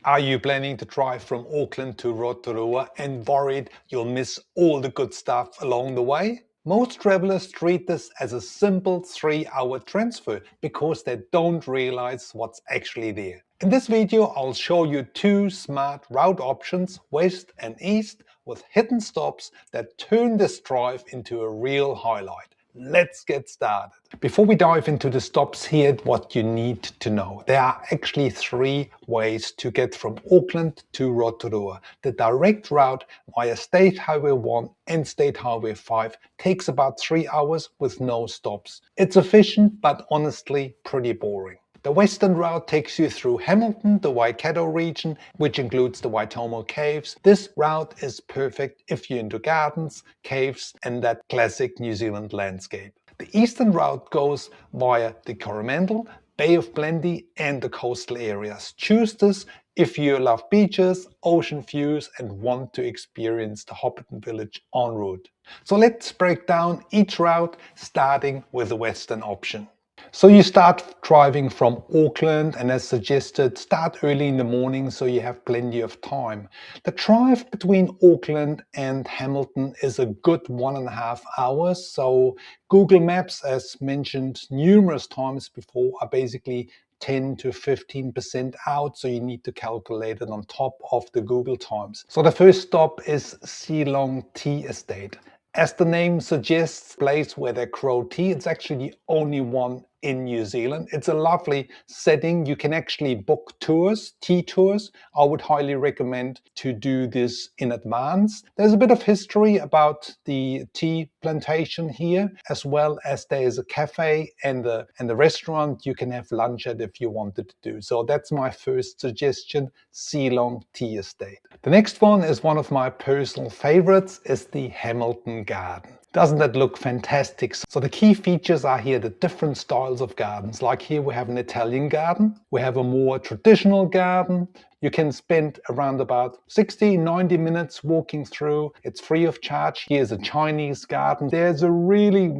Are you planning to drive from Auckland to Rotorua and worried you'll miss all the good stuff along the way? Most travelers treat this as a simple 3-hour transfer because they don't realize what's actually there. In this video, I'll show you two smart route options, west and east, with hidden stops that turn this drive into a real highlight. Let's get started. Before we dive into the stops, here what you need to know. There are actually 3 ways to get from Auckland to Rotorua. The direct route via State Highway 1 and State Highway 5 takes about 3 hours with no stops. It's efficient, but honestly pretty boring. The western route takes you through Hamilton, the Waikato region, which includes the Waitomo caves. This route is perfect if you're into gardens, caves, and that classic New Zealand landscape. The eastern route goes via the Coromandel, Bay of Plenty, and the coastal areas. Choose this if you love beaches, ocean views, and want to experience the Hobbiton village en route. So let's break down each route, starting with the western option. So you start driving from Auckland, and as suggested, start early in the morning so you have plenty of time. The drive between Auckland and Hamilton is a good 1.5 hours. So Google Maps, as mentioned numerous times before, are basically 10 to 15% out, so you need to calculate it on top of the Google times. So the first stop is 𝗬𝗏𝗃𝗃 Estate. As the name suggests, place where they grow tea. It's actually the only one in New Zealand. It's a lovely setting. You can actually book tours, tea tours. I would highly recommend to do this in advance. There's a bit of history about the tea plantation here, as well as there is a cafe and a restaurant you can have lunch at if you wanted to do. So that's my first suggestion, 𝗬𝗏𝗃𝗃 Estate. The next one is one of my personal favorites, is the Hamilton Garden. Doesn't that look fantastic? So the key features are here the different styles of gardens. Like here we have an Italian garden, we have a more traditional garden. You can spend around about 60-90 minutes walking through. It's free of charge. Here's a Chinese garden. There's a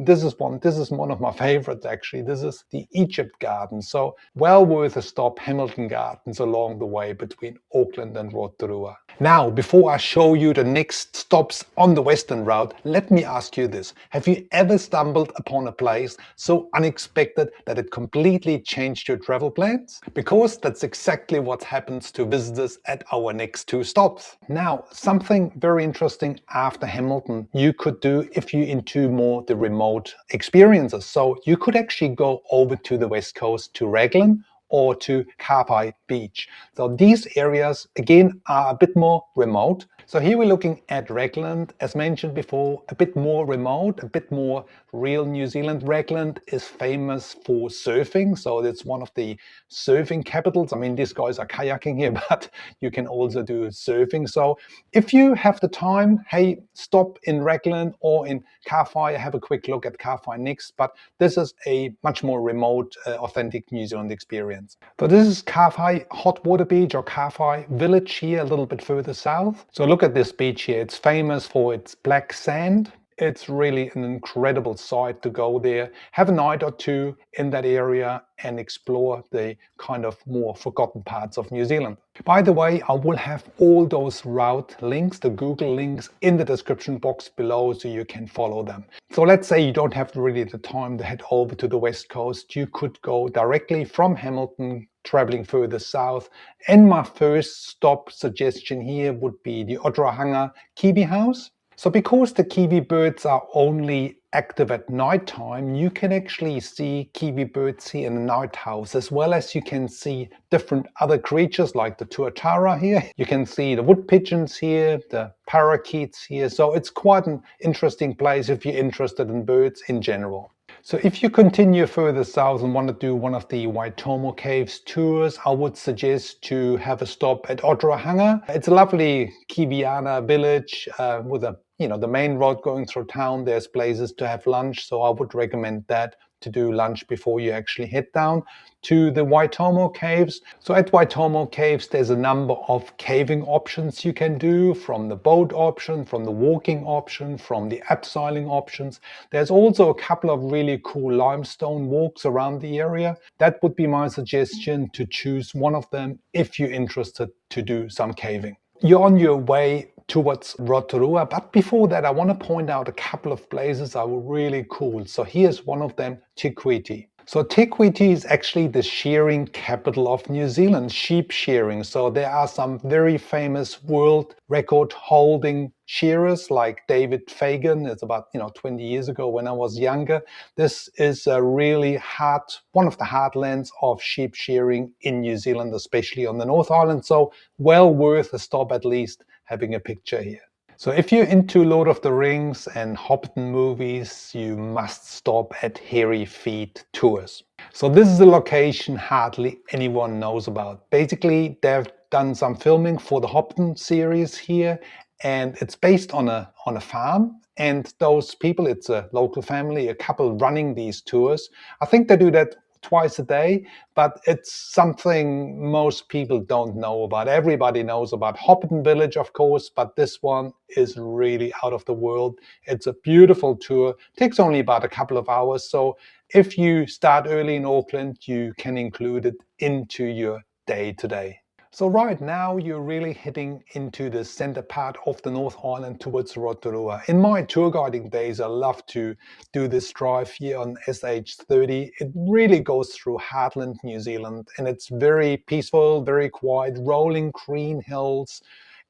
this is one of my favorites actually. This is the Egypt garden. So well worth a stop, Hamilton Gardens, along the way between Auckland and Rotorua. Now, before I show you the next stops on the western route, let me ask you this. Have you ever stumbled upon a place so unexpected that it completely changed your travel plans? Because that's exactly what happens to visitors at our next 2 stops. Now, something very interesting after Hamilton you could do if you're into more the remote experiences. So you could actually go over to the west coast to Raglan or to 𝗥𝗏𝗄 Beach. So these areas again are a bit more remote. So here we're looking at Raglan, as mentioned before, a bit more remote, a bit more real New Zealand. Raglan is famous for surfing, so it's one of the surfing capitals. I mean, these guys are kayaking here, but you can also do surfing. So if you have the time, hey, stop in Raglan or in 𝗥𝗏𝗄, have a quick look at 𝗥𝗏𝗄 next, but this is a much more remote, authentic New Zealand experience. So this is 𝗥𝗏𝗄 Hot Water Beach or 𝗥𝗏𝗄 Village here, a little bit further south. So look at this beach here. It's famous for its black sand. It's really an incredible sight to go there, have a night or 2 in that area and explore the kind of more forgotten parts of New Zealand. By the way, I will have all those route links, the Google links, in the description box below so you can follow them. So let's say you don't have really the time to head over to the west coast. You could go directly from Hamilton, traveling further south. And my first stop suggestion here would be the Otorohanga kiwi house. So because the kiwi birds are only active at night time, you can actually see kiwi birds here in the night house, as well as you can see different other creatures like the tuatara here. You can see the wood pigeons here, the parakeets here. So it's quite an interesting place if you're interested in birds in general. So if you continue further south and want to do one of the Waitomo caves tours, I would suggest to have a stop at Otorohanga. It's a lovely Kiwiana village with the main road going through town. There's places to have lunch, so I would recommend that. to do lunch before you actually head down to the Waitomo caves. So at Waitomo caves, there's a number of caving options you can do, from the boat option, from the walking option, from the abseiling options. There's also a couple of really cool limestone walks around the area. That would be my suggestion, to choose one of them if you're interested to do some caving. You're on your way towards Rotorua, but before that I want to point out a couple of places that were really cool. So here's one of them, 𝗤𝗂𝘁𝘂𝗁𝗲. So 𝗤𝗂𝘁𝗂𝘁 is actually the shearing capital of New Zealand, sheep shearing. So there are some very famous world record holding shearers like 𝗏𝗏𝗏𝗏. It's about 20 years ago when I was younger. This is a really one of the heartlands of sheep shearing in New Zealand, especially on the North Island. So well worth a stop, at least having a picture here. So if you're into Lord of the Rings and Hobbiton movies, you must stop at Hairy Feet Tours. So this is a location hardly anyone knows about. Basically, they've done some filming for the Hobbiton series here, and it's based on a farm. And those people, it's a local family, a couple running these tours. I think they do that twice a day, but it's something most people don't know about. Everybody knows about Hobbiton Village, of course, but this one is really out of the world. It's a beautiful tour. Takes only about a couple of hours. So if you start early in Auckland, you can include it into your day today. So right now you're really heading into the center part of the North Island towards Rotorua. In my tour guiding days, I love to do this drive here on SH30. It really goes through heartland New Zealand, and it's very peaceful, very quiet, rolling green hills,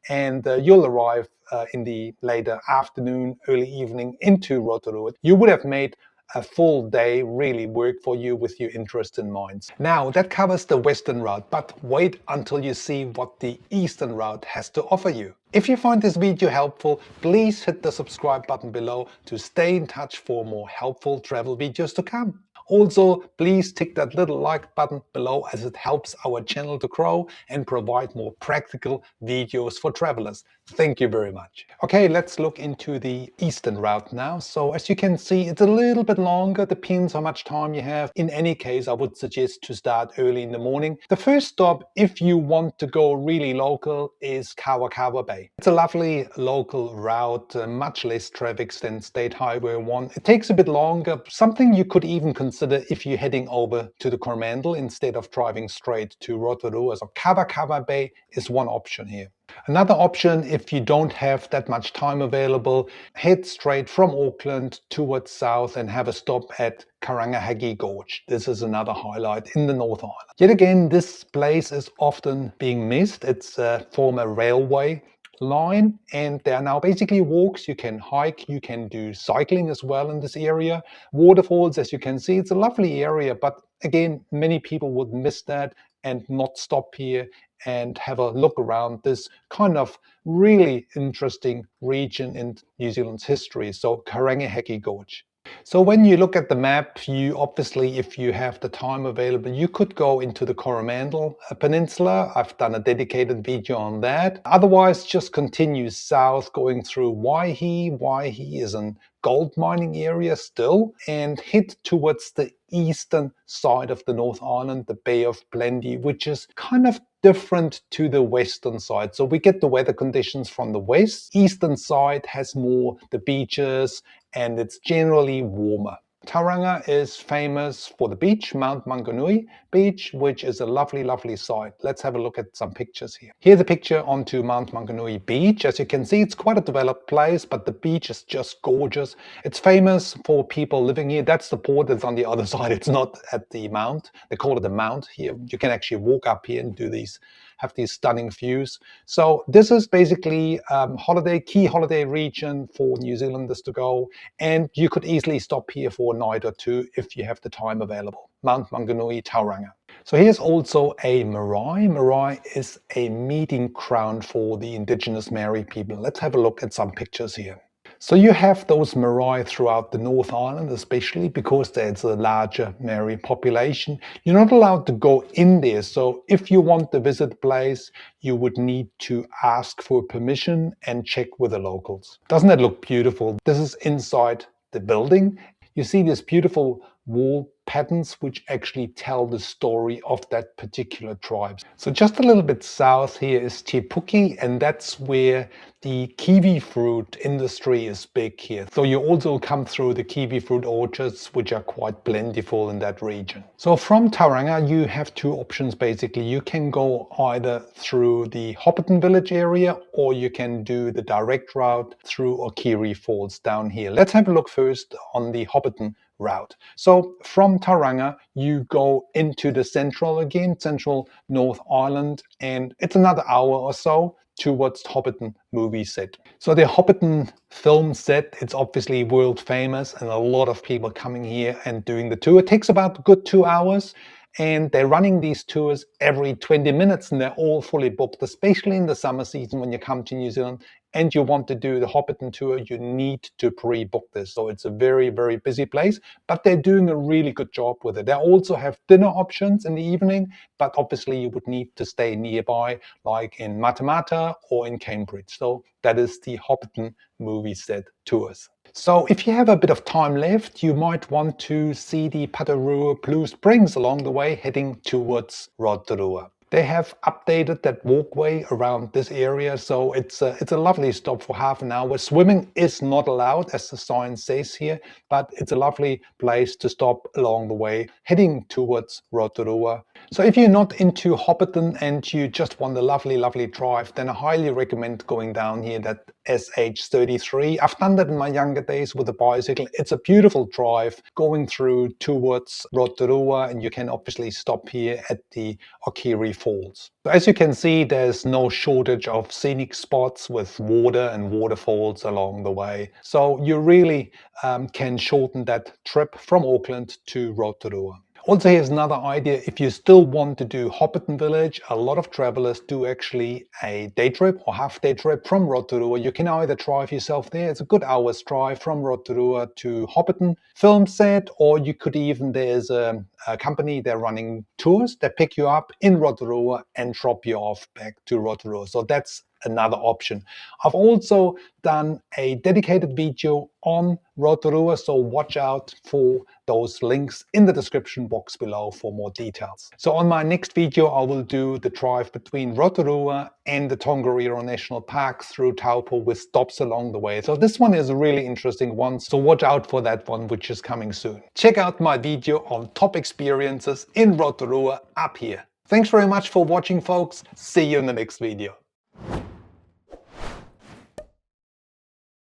and you'll arrive in the later afternoon, early evening into Rotorua. You would have made a full day really work for you with your interest in mind. Now that covers the western route, but wait until you see what the eastern route has to offer you. If you find this video helpful, please hit the subscribe button below to stay in touch for more helpful travel videos to come. Also, please tick that little like button below, as it helps our channel to grow and provide more practical videos for travelers. Thank you very much. Okay, let's look into the eastern route now. So as you can see, it's a little bit longer, depends how much time you have. In any case, I would suggest to start early in the morning. The first stop, if you want to go really local, is 𝗬𝗂𝗹𝗆 Bay. It's a lovely local route, much less traffic than State Highway 1. It takes a bit longer, something you could even consider if you're heading over to the Coromandel instead of driving straight to Rotorua. So 𝗬𝗂𝗹𝗆 Bay is one option here. Another option, if you don't have that much time available, head straight from Auckland towards south and have a stop at 𝗬𝗂𝗃𝗃 Gorge. This is another highlight in the North Island. Yet again, this place is often being missed. It's a former railway line, and there are now basically walks. You can hike, you can do cycling as well in this area. Waterfalls, as you can see, it's a lovely area, but again, many people would miss that and not stop here and have a look around this kind of really interesting region in New Zealand's history. So 𝗬𝗃𝗃𝗃 Gorge. So when you look at the map, you obviously, if you have the time available, you could go into the Coromandel Peninsula. I've done a dedicated video on that. Otherwise, just continue south, going through 𝗦𝗏. 𝗦𝗏 is a gold mining area still, and head towards the eastern side of the North Island, the Bay of Plenty, which is kind of different to the western side. So we get the weather conditions from the west. Eastern side has more the beaches, and it's generally warmer. Tauranga is famous for the beach, Mount Maunganui Beach, which is a lovely, lovely site. Let's have a look at some pictures here. Here's a picture onto Mount Maunganui Beach. As you can see, it's quite a developed place, but the beach is just gorgeous. It's famous for people living here. That's the port that's on the other side. It's not at the mount. They call it the mount here. You can actually walk up here and have these stunning views. So this is basically key holiday region for New Zealanders to go, and you could easily stop here for a night or two if you have the time available. Mount Maunganui, Tauranga. So here's also a marae. Marae is a meeting ground for the indigenous Maori people. Let's have a look at some pictures here. So you have those marae throughout the North Island, especially because there's a larger Maori population. You're not allowed to go in there. So if you want to visit the place, you would need to ask for permission and check with the locals. Doesn't that look beautiful? This is inside the building. You see this beautiful wall patterns which actually tell the story of that particular tribe. So just a little bit south here is 𝗬𝗂𝘁𝘂𝗯𝗏, and that's where the kiwi fruit industry is big here. So you also come through the kiwi fruit orchards, which are quite plentiful in that region. So from Tauranga you have two options basically. You can go either through the Hobbiton village area, or you can do the direct route through 𝗥𝗲𝗹𝗄𝗃 Falls down here. Let's have a look first on the Hobbiton route. So from Tauranga you go into the central North Island, and it's another hour or so towards Hobbiton movie set. So the Hobbiton film set, it's obviously world famous, and a lot of people coming here and doing the tour. It takes about a good 2 hours, and they're running these tours every 20 minutes, and they're all fully booked, especially in the summer season. When you come to New Zealand and you want to do the Hobbiton tour, you need to pre-book this. So it's a very, very busy place, but they're doing a really good job with it. They also have dinner options in the evening, but obviously you would need to stay nearby, like in Matamata or in Cambridge. So that is the Hobbiton movie set tours. So if you have a bit of time left, you might want to see the Rotorua Blue Springs along the way, heading towards Rotorua. They have updated that walkway around this area, so it's a lovely stop for half an hour. Swimming is not allowed, as the sign says here, but it's a lovely place to stop along the way, heading towards Rotorua. So if you're not into Hobbiton and you just want a lovely, lovely drive, then I highly recommend going down here, that SH33. I've done that in my younger days with a bicycle. It's a beautiful drive going through towards Rotorua, and you can obviously stop here at the 𝗥𝗲𝗃 Falls. So as you can see, there's no shortage of scenic spots with water and waterfalls along the way. So you really can shorten that trip from Auckland to Rotorua. Also, here's another idea. If you still want to do Hobbiton Village, a lot of travelers do actually a day trip or half-day trip from Rotorua. You can either drive yourself there. It's a good hour's drive from Rotorua to Hobbiton film set, or you could even, there's a company, they're running tours that pick you up in Rotorua and drop you off back to Rotorua. So that's another option. I've also done a dedicated video on Rotorua, so watch out for those links in the description box below for more details. So on my next video I will do the drive between Rotorua and the Tongariro National Park through Taupo with stops along the way. So this one is a really interesting one, so watch out for that one, which is coming soon. Check out my video on top experiences in Rotorua up here. Thanks very much for watching, folks. See you in the next video.